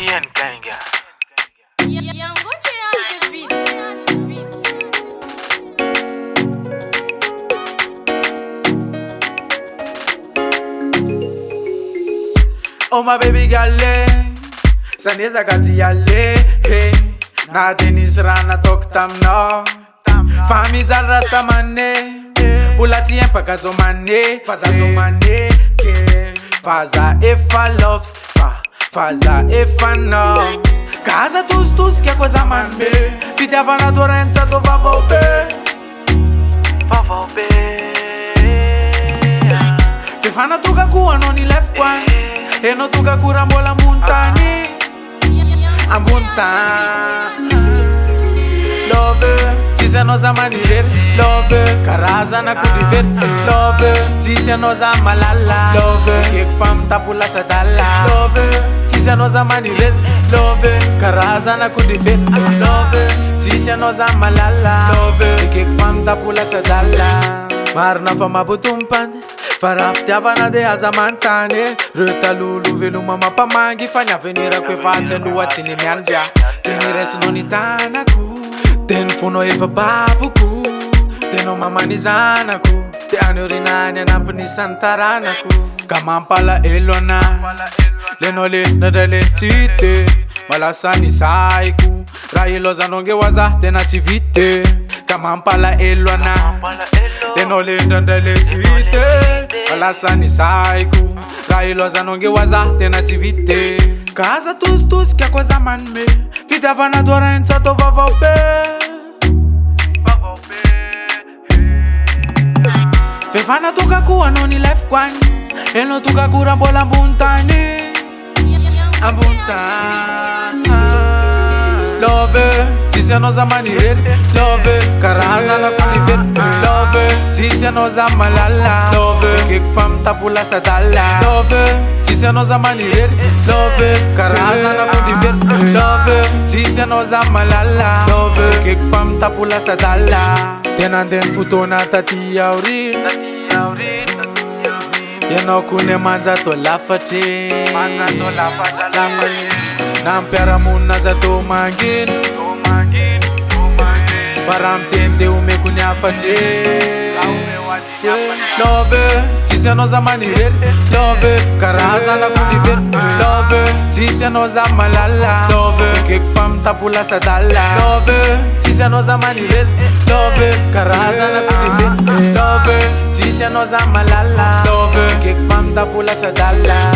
Ian Kanga. Oh my baby girl, saneza kati yale, hey. Na tenis rana tok tam no. Fami za rasta mane, pula tiempa kazo mane, faza zo mane, faza if I love, faza if I know. Casa tus que coisa manbe, fidava na dorenza do vavobe. Fifana tuka kuwa noni left kwan, eno tuka kurambola muntani, amuntani. Love, tise noza manirer, love, karaza na kudiver, love, tise noza malala, love, kek fam tapula sadala, love, tise noza manirer, love, karaza na kudiver, love, tise noza malala, love, kek fam tapula sadala. Marna fama butumpan, faraftiava na de azamantane, ruta lulu velu mama pamangi, fanya venira kwe fatse lua tini mianja, tenire sinonitana ku. Ten funo eva babuku, teno mamanizana ku, te anurinanya nampani santarana ku. Kamampala elona, lenole nadale tite, malasani saiku, railoza nonge waza tenativite. Kamampala elona, lenole nadale tite, malasani saiku, railoza nonge waza tenativite. Casa tus que a coisa manme, fidava na dorenza do vavobe. Fefana tuka kuwa noni left kwan, eno tuka kurambola muntani, amuntani. Love, tise noza manirer, love, karaza na kudiver, love, tise noza malala, love, kek fam tapula sadala, love, tise noza manirer, love, karaza na kudiver, love, tise noza malala, love, kek fam tapula sadala. Tenanden futona tati aurin, yeno kune manza to lafati, nampera muna za to mangin, param tende ume kunya fati. Love, tise noza manirer, love, karaza na kudiver, love, tise noza malala, love, kek fam tapula sadala, love, tise noza manirer, love, karaza na kudiver, love, tise noza malala, love, kek fam tapula sadala.